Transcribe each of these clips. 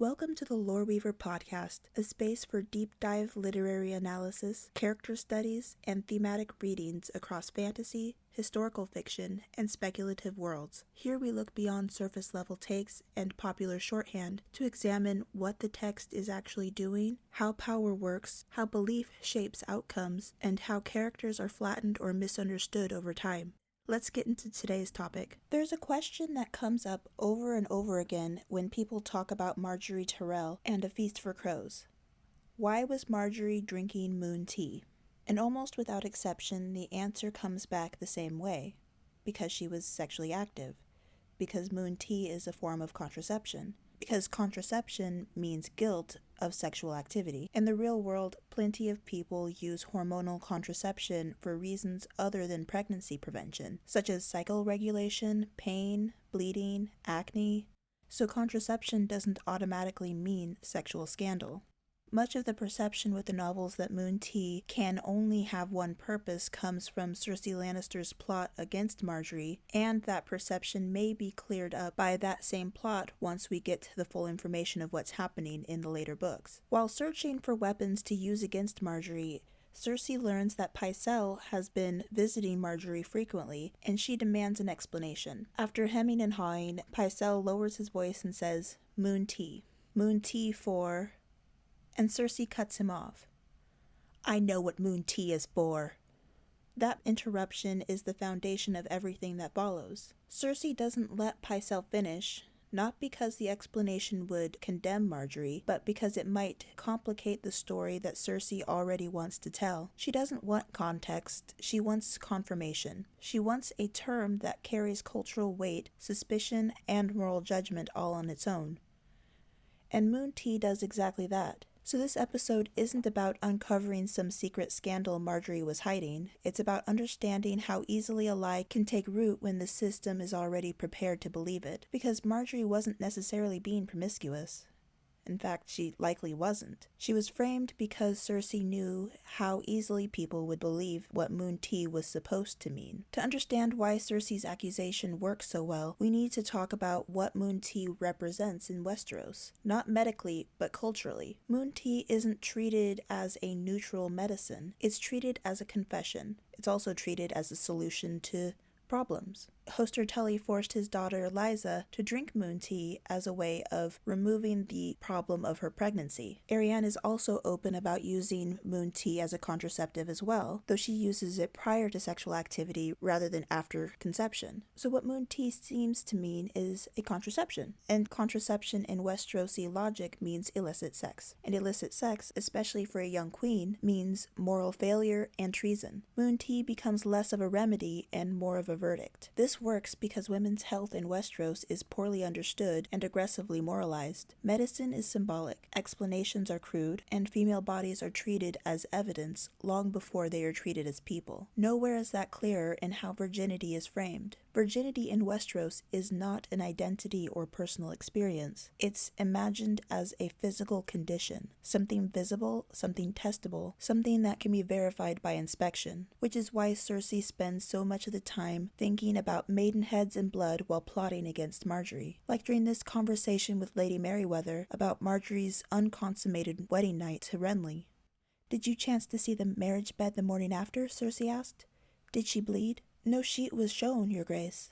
Welcome to the Lore Weaver Podcast, a space for deep dive literary analysis, character studies, and thematic readings across fantasy, historical fiction, and speculative worlds. Here we look beyond surface level takes and popular shorthand to examine what the text is actually doing, how power works, how belief shapes outcomes, and how characters are flattened or misunderstood over time. Let's get into today's topic. There's a question that comes up over and over again when people talk about Margaery Tyrell and A Feast for Crows. Why was Margaery drinking moon tea? And almost without exception, the answer comes back the same way. Because she was sexually active. Because moon tea is a form of contraception. Because contraception means guilt of sexual activity. In the real world, plenty of people use hormonal contraception for reasons other than pregnancy prevention, such as cycle regulation, pain, bleeding, acne. So contraception doesn't automatically mean sexual scandal. Much of the perception with the novels that moon tea can only have one purpose comes from Cersei Lannister's plot against Margaery, and that perception may be cleared up by that same plot once we get to the full information of what's happening in the later books. While searching for weapons to use against Margaery, Cersei learns that Pycelle has been visiting Margaery frequently, and she demands an explanation. After hemming and hawing, Pycelle lowers his voice and says, "Moon tea. Moon tea for..." And Cersei cuts him off. "I know what moon tea is for." That interruption is the foundation of everything that follows. Cersei doesn't let Pycelle finish, not because the explanation would condemn Margaery, but because it might complicate the story that Cersei already wants to tell. She doesn't want context, she wants confirmation. She wants a term that carries cultural weight, suspicion, and moral judgment all on its own. And moon tea does exactly that. So this episode isn't about uncovering some secret scandal Margaery was hiding. It's about understanding how easily a lie can take root when the system is already prepared to believe it. Because Margaery wasn't necessarily being promiscuous. In fact, she likely wasn't. She was framed because Cersei knew how easily people would believe what moon tea was supposed to mean. To understand why Cersei's accusation works so well, we need to talk about what moon tea represents in Westeros. Not medically, but culturally. Moon tea isn't treated as a neutral medicine. It's treated as a confession. It's also treated as a solution to problems. Hoster Tully forced his daughter Liza to drink moon tea as a way of removing the problem of her pregnancy. Arianne is also open about using moon tea as a contraceptive as well, though she uses it prior to sexual activity rather than after conception. So what moon tea seems to mean is a contraception, and contraception in Westerosi logic means illicit sex. And illicit sex, especially for a young queen, means moral failure and treason. Moon tea becomes less of a remedy and more of a verdict. This works because women's health in Westeros is poorly understood and aggressively moralized. Medicine is symbolic, explanations are crude, and female bodies are treated as evidence long before they are treated as people. Nowhere is that clearer in how virginity is framed. Virginity in Westeros is not an identity or personal experience. It's imagined as a physical condition, something visible, something testable, something that can be verified by inspection, which is why Cersei spends so much of the time thinking about maidenheads and blood while plotting against Margaery. Like during this conversation with Lady Merryweather about Margaery's unconsummated wedding night to Renly. "Did you chance to see the marriage bed the morning after?" Cersei asked. "Did she bleed?" "No sheet was shown, your grace."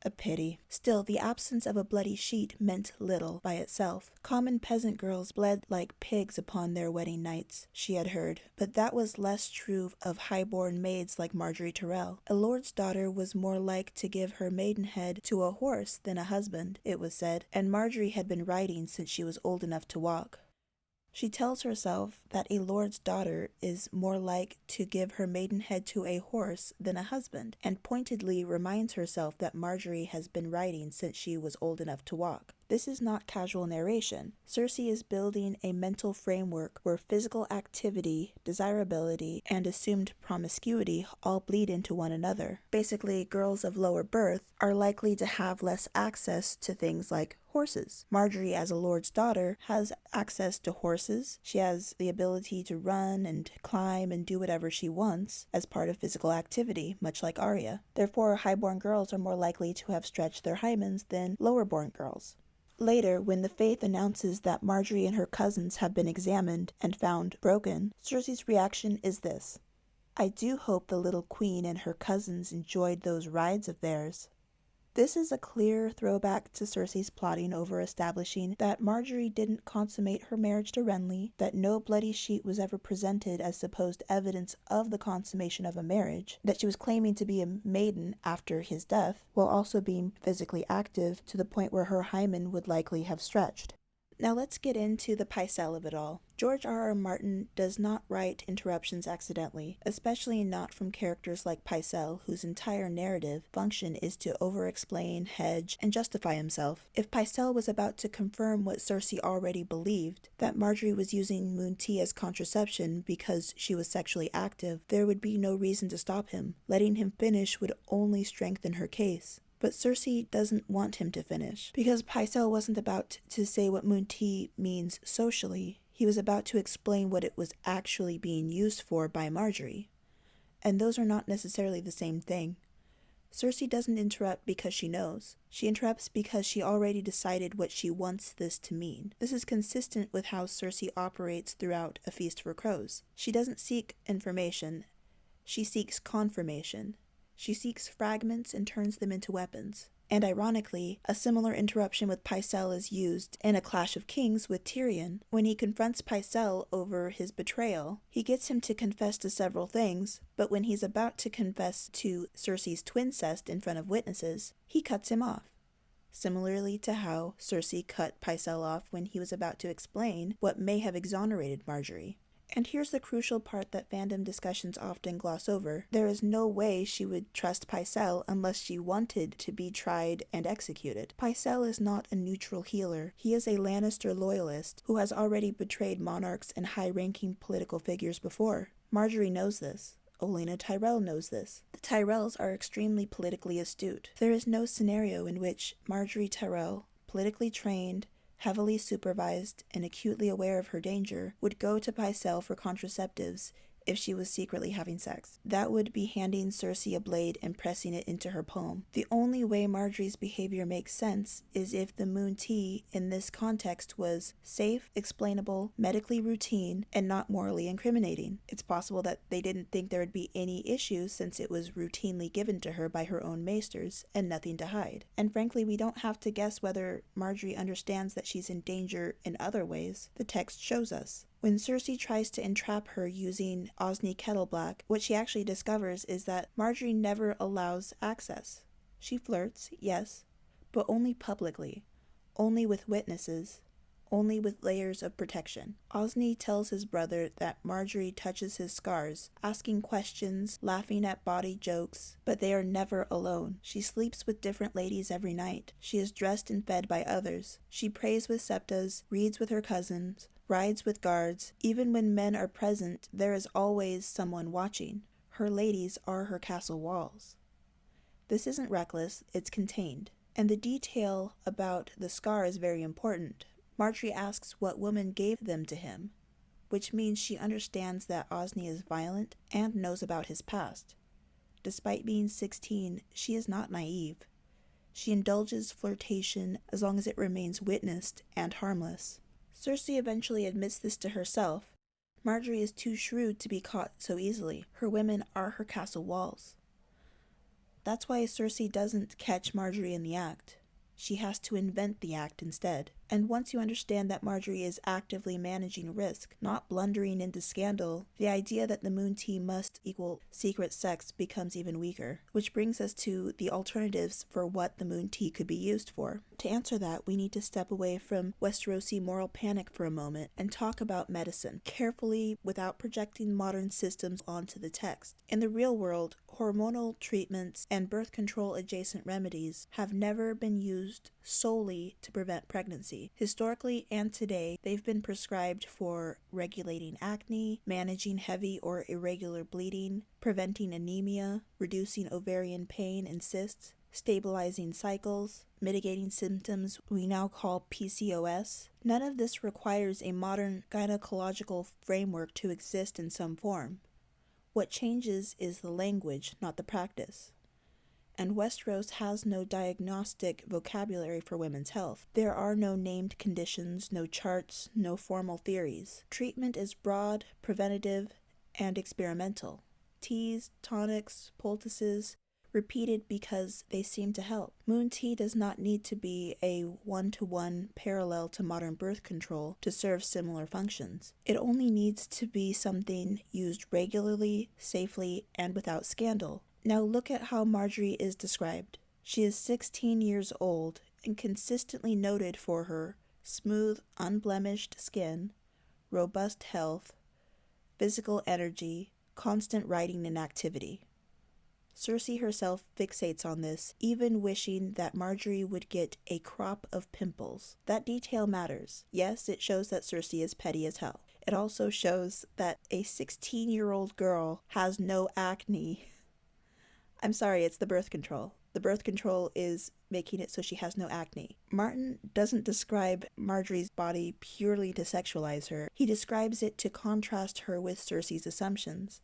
A pity. Still, the absence of a bloody sheet meant little by itself. Common peasant girls bled like pigs upon their wedding nights, she had heard, but that was less true of high-born maids like Margaery Tyrell. A lord's daughter was more like to give her maidenhead to a horse than a husband, it was said, and Margaery had been riding since she was old enough to walk. She tells herself that a lord's daughter is more like to give her maidenhead to a horse than a husband, and pointedly reminds herself that Margaery has been riding since she was old enough to walk. This is not casual narration. Cersei is building a mental framework where physical activity, desirability, and assumed promiscuity all bleed into one another. Basically, girls of lower birth are likely to have less access to things like horses. Margaery, as a lord's daughter, has access to horses. She has the ability to run and climb and do whatever she wants as part of physical activity, much like Arya. Therefore, highborn girls are more likely to have stretched their hymens than lower-born girls. Later, when the Faith announces that Margaery and her cousins have been examined and found broken, Cersei's reaction is this: "I do hope the little queen and her cousins enjoyed those rides of theirs." This is a clear throwback to Cersei's plotting over establishing that Margaery didn't consummate her marriage to Renly, that no bloody sheet was ever presented as supposed evidence of the consummation of a marriage, that she was claiming to be a maiden after his death, while also being physically active to the point where her hymen would likely have stretched. Now let's get into the Pycelle of it all. George R.R. Martin does not write interruptions accidentally, especially not from characters like Pycelle, whose entire narrative function is to over-explain, hedge, and justify himself. If Pycelle was about to confirm what Cersei already believed, that Margaery was using Moon Tea as contraception because she was sexually active, there would be no reason to stop him. Letting him finish would only strengthen her case. But Cersei doesn't want him to finish, because Pycelle wasn't about to say what Moon Tea means socially. He was about to explain what it was actually being used for by Margaery. And those are not necessarily the same thing. Cersei doesn't interrupt because she knows. She interrupts because she already decided what she wants this to mean. This is consistent with how Cersei operates throughout A Feast for Crows. She doesn't seek information. She seeks confirmation. She seeks fragments and turns them into weapons. And ironically, a similar interruption with Pycelle is used in A Clash of Kings with Tyrion. When he confronts Pycelle over his betrayal, he gets him to confess to several things, but when he's about to confess to Cersei's twincest in front of witnesses, he cuts him off. Similarly to how Cersei cut Pycelle off when he was about to explain what may have exonerated Margaery. And here's the crucial part that fandom discussions often gloss over. There is no way she would trust Pycelle unless she wanted to be tried and executed. Pycelle is not a neutral healer. He is a Lannister loyalist who has already betrayed monarchs and high-ranking political figures before. Margaery knows this. Olenna Tyrell knows this. The Tyrells are extremely politically astute. There is no scenario in which Margaery Tyrell, politically trained, heavily supervised, and acutely aware of her danger, would go to Pycelle for contraceptives if she was secretly having sex. That would be handing Cersei a blade and pressing it into her palm. The only way Margaery's behavior makes sense is if the Moon Tea in this context was safe, explainable, medically routine, and not morally incriminating. It's possible that they didn't think there would be any issues since it was routinely given to her by her own maesters and nothing to hide. And frankly, we don't have to guess whether Margaery understands that she's in danger in other ways. The text shows us. When Cersei tries to entrap her using Osney Kettleblack, what she actually discovers is that Margaery never allows access. She flirts, yes, but only publicly, only with witnesses, only with layers of protection. Osney tells his brother that Margaery touches his scars, asking questions, laughing at body jokes, but they are never alone. She sleeps with different ladies every night. She is dressed and fed by others. She prays with septas, reads with her cousins, rides with guards. Even when men are present, there is always someone watching. Her ladies are her castle walls. This isn't reckless, it's contained. And the detail about the scar is very important. Margaery asks what woman gave them to him, which means she understands that Osney is violent and knows about his past. Despite being 16, she is not naive. She indulges flirtation as long as it remains witnessed and harmless. Cersei eventually admits this to herself. Margaery is too shrewd to be caught so easily. Her women are her castle walls. That's why Cersei doesn't catch Margaery in the act. She has to invent the act instead. And once you understand that Margaery is actively managing risk, not blundering into scandal, the idea that the Moon Tea must equal secret sex becomes even weaker. Which brings us to the alternatives for what the Moon Tea could be used for. To answer that, we need to step away from Westerosi moral panic for a moment and talk about medicine, carefully without projecting modern systems onto the text. In the real world, hormonal treatments and birth control adjacent remedies have never been used solely to prevent pregnancy. Historically and today, they've been prescribed for regulating acne, managing heavy or irregular bleeding, preventing anemia, reducing ovarian pain and cysts, stabilizing cycles, mitigating symptoms we now call PCOS. None of this requires a modern gynecological framework to exist in some form. What changes is the language, not the practice. and Westeros has no diagnostic vocabulary for women's health. There are no named conditions, no charts, no formal theories. Treatment is broad, preventative, and experimental. Teas, tonics, poultices, repeated because they seem to help. Moon tea does not need to be a one-to-one parallel to modern birth control to serve similar functions. It only needs to be something used regularly, safely, and without scandal. Now look at how Margaery is described. She is 16 years old and consistently noted for her smooth, unblemished skin, robust health, physical energy, constant writing and activity. Cersei herself fixates on this, even wishing that Margaery would get a crop of pimples. That detail matters. Yes, it shows that Cersei is petty as hell. It also shows that a 16-year-old girl has no acne. I'm sorry, it's the birth control. The birth control is making it so she has no acne. Martin doesn't describe Margaery's body purely to sexualize her. He describes it to contrast her with Cersei's assumptions.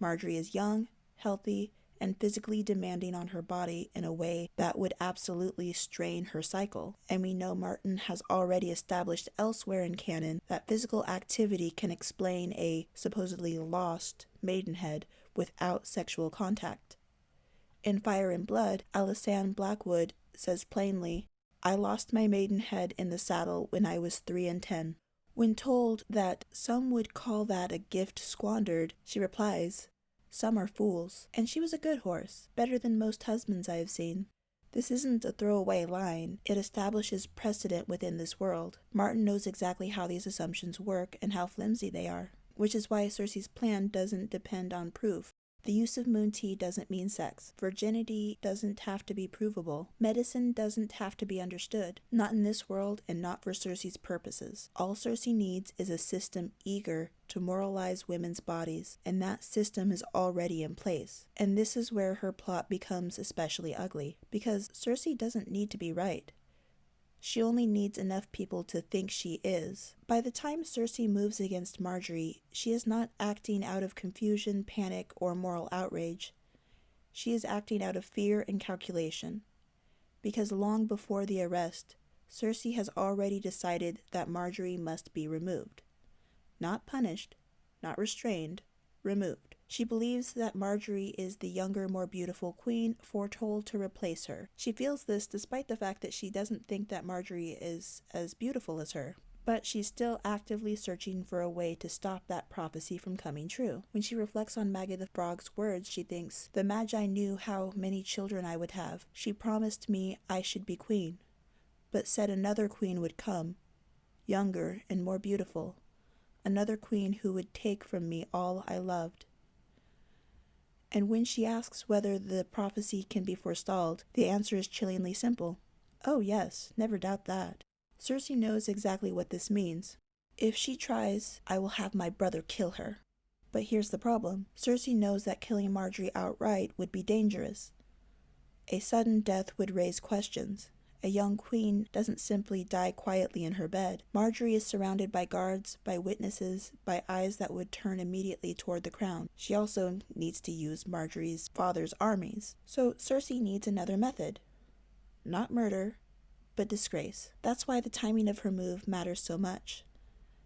Margaery is young, healthy, and physically demanding on her body in a way that would absolutely strain her cycle. And we know Martin has already established elsewhere in canon that physical activity can explain a supposedly lost maidenhead without sexual contact. In Fire and Blood, Alysanne Blackwood says plainly, "I lost my maidenhead in the saddle when I was 3 and 10. When told that some would call that a gift squandered, she replies, "Some are fools." And she was a good horse, better than most husbands I have seen. This isn't a throwaway line. It establishes precedent within this world. Martin knows exactly how these assumptions work and how flimsy they are, which is why Cersei's plan doesn't depend on proof. The use of moon tea doesn't mean sex. Virginity doesn't have to be provable. Medicine doesn't have to be understood. Not in this world and not for Cersei's purposes. All Cersei needs is a system eager to moralize women's bodies, and that system is already in place. And this is where her plot becomes especially ugly, because Cersei doesn't need to be right. She only needs enough people to think she is. By the time Cersei moves against Margaery, she is not acting out of confusion, panic, or moral outrage. She is acting out of fear and calculation. Because long before the arrest, Cersei has already decided that Margaery must be removed. Not punished, not restrained, removed. She believes that Margaery is the younger, more beautiful queen foretold to replace her. She feels this despite the fact that she doesn't think that Margaery is as beautiful as her. But she's still actively searching for a way to stop that prophecy from coming true. When she reflects on Maggie the Frog's words, she thinks, "The Magi knew how many children I would have. She promised me I should be queen, but said another queen would come, younger and more beautiful. Another queen who would take from me all I loved." And when she asks whether the prophecy can be forestalled, the answer is chillingly simple. Oh yes, never doubt that. Cersei knows exactly what this means. If she tries, I will have my brother kill her. But here's the problem. Cersei knows that killing Margaery outright would be dangerous. A sudden death would raise questions. A young queen doesn't simply die quietly in her bed. Margaery is surrounded by guards, by witnesses, by eyes that would turn immediately toward the crown. She also needs to use Margaery's father's armies. So Cersei needs another method. Not murder, but disgrace. That's why the timing of her move matters so much.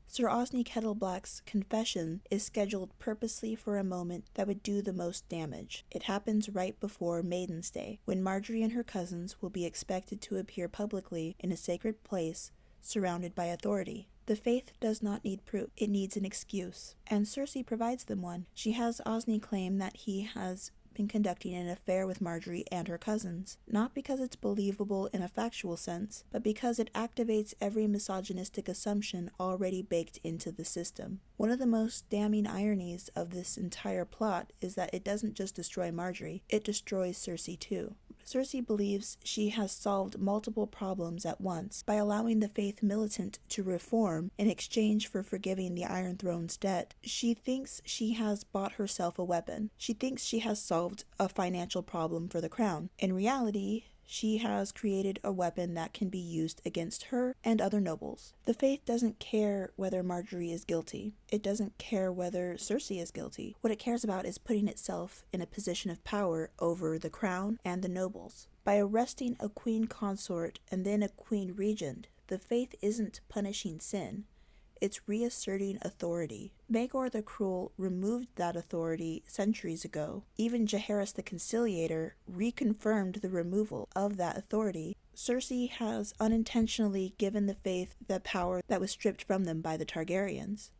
Sir Osney Kettleblack's confession is scheduled purposely for a moment that would do the most damage. It happens right before Maiden's Day, when Margaery and her cousins will be expected to appear publicly in a sacred place, surrounded by authority. The faith does not need proof, it needs an excuse. And Cersei provides them one. She has Osney claim that he has been conducting an affair with Margaery and her cousins, not because it's believable in a factual sense, but because it activates every misogynistic assumption already baked into the system. One of the most damning ironies of this entire plot is that it doesn't just destroy Margaery, it destroys Cersei too. Cersei believes she has solved multiple problems at once by allowing the Faith Militant to reform in exchange for forgiving the Iron Throne's debt. She thinks she has bought herself a weapon. She thinks she has solved a financial problem for the crown. In reality, She has created a weapon that can be used against her and other nobles. The Faith doesn't care whether Margaery is guilty. It doesn't care whether Cersei is guilty. What it cares about is putting itself in a position of power over the crown and the nobles. By arresting a queen consort and then a queen regent, the Faith isn't punishing sin. It's reasserting authority. Maegor the Cruel removed that authority centuries ago. Even Jaehaerys the Conciliator reconfirmed the removal of that authority. Cersei has unintentionally given the Faith the power that was stripped from them by the Targaryens.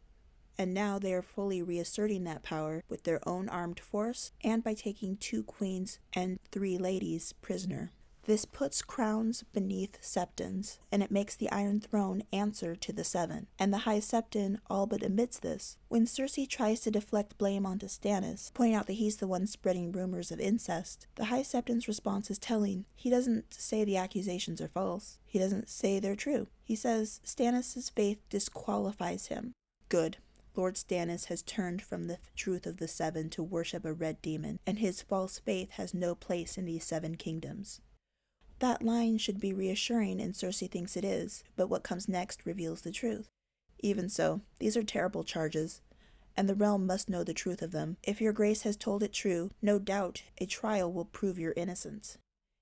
And now they are fully reasserting that power with their own armed force and by taking 2 queens and 3 ladies prisoner. This puts crowns beneath septons, and it makes the Iron Throne answer to the 7. And the High Septon all but admits this. When Cersei tries to deflect blame onto Stannis, pointing out that he's the one spreading rumors of incest, the High Septon's response is telling. He doesn't say the accusations are false. He doesn't say they're true. He says Stannis' faith disqualifies him. Good. Lord Stannis has turned from the truth of the 7 to worship a red demon, and his false faith has no place in these 7 kingdoms. That line should be reassuring, and Cersei thinks it is, but what comes next reveals the truth. Even so, these are terrible charges, and the realm must know the truth of them. If your grace has told it true, no doubt a trial will prove your innocence.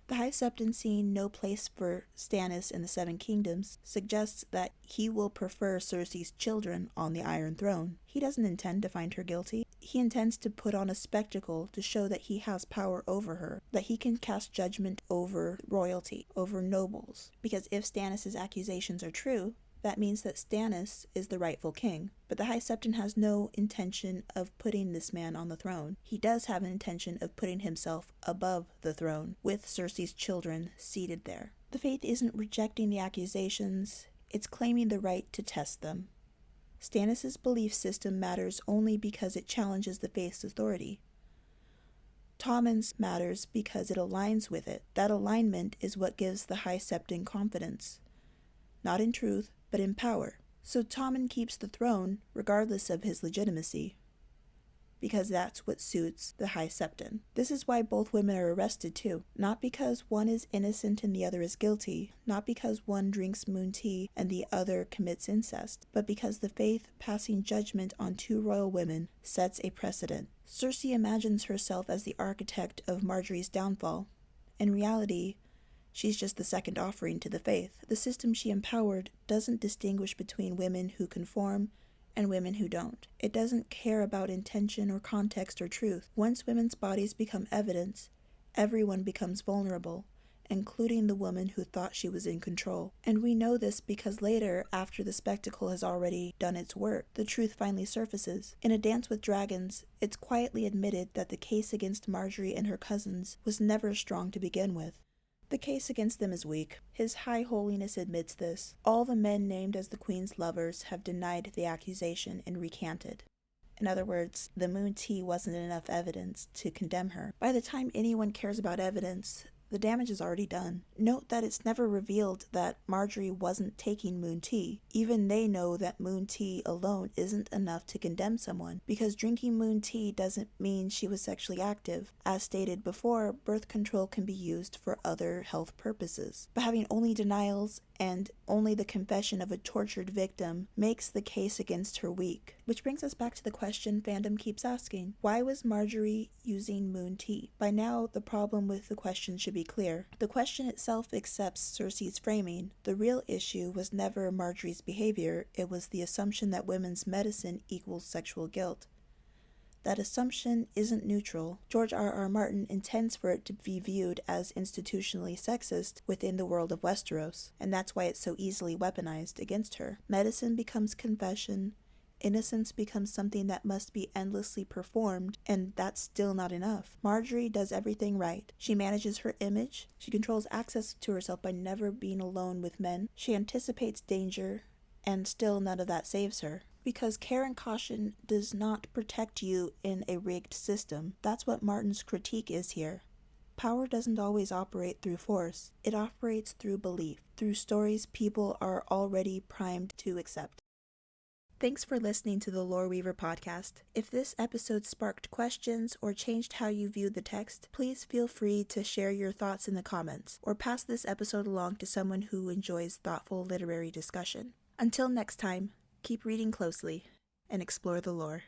The High Septon, seeing no place for Stannis in the 7 kingdoms, suggests that he will prefer Cersei's children on the Iron Throne. He doesn't intend to find her guilty. He intends to put on a spectacle to show that he has power over her, that he can cast judgment over royalty, over nobles. Because if Stannis' accusations are true, that means that Stannis is the rightful king. But the High Septon has no intention of putting this man on the throne. He does have an intention of putting himself above the throne, with Cersei's children seated there. The Faith isn't rejecting the accusations, it's claiming the right to test them. Stannis' belief system matters only because it challenges the Faith's authority. Tommen's matters because it aligns with it. That alignment is what gives the High Septon confidence. Not in truth, but in power. So Tommen keeps the throne regardless of his legitimacy, because that's what suits the High Septon. This is why both women are arrested too. Not because one is innocent and the other is guilty, not because one drinks moon tea and the other commits incest, but because the Faith passing judgment on 2 royal women sets a precedent. Cersei imagines herself as the architect of Margaery's downfall. In reality, she's just the second offering to the Faith. The system she empowered doesn't distinguish between women who conform and women who don't. It doesn't care about intention or context or truth. Once women's bodies become evidence, everyone becomes vulnerable, including the woman who thought she was in control. And we know this because later, after the spectacle has already done its work, the truth finally surfaces. In A Dance with Dragons, it's quietly admitted that the case against Margaery and her cousins was never strong to begin with. The case against them is weak. His High Holiness admits this. All the men named as the Queen's lovers have denied the accusation and recanted. In other words, the moon tea wasn't enough evidence to condemn her. By the time anyone cares about evidence, the damage is already done. Note that it's never revealed that Margaery wasn't taking moon tea. Even they know that moon tea alone isn't enough to condemn someone, because drinking moon tea doesn't mean she was sexually active. As stated before, birth control can be used for other health purposes. But having only denials and only the confession of a tortured victim makes the case against her weak. Which brings us back to the question fandom keeps asking. Why was Margaery using moon tea? By now, the problem with the question should be clear. The question itself accepts Cersei's framing. The real issue was never Margaery's behavior, it was the assumption that women's medicine equals sexual guilt. That assumption isn't neutral. George R.R. Martin intends for it to be viewed as institutionally sexist within the world of Westeros, and that's why it's so easily weaponized against her. Medicine becomes confession, innocence becomes something that must be endlessly performed, and that's still not enough. Margaery does everything right. She manages her image, she controls access to herself by never being alone with men, she anticipates danger, and still none of that saves her. Because care and caution does not protect you in a rigged system. That's what Martin's critique is here. Power doesn't always operate through force. It operates through belief, through stories people are already primed to accept. Thanks for listening to the Lore Weaver podcast. If this episode sparked questions or changed how you viewed the text, please feel free to share your thoughts in the comments or pass this episode along to someone who enjoys thoughtful literary discussion. Until next time, keep reading closely and explore the lore.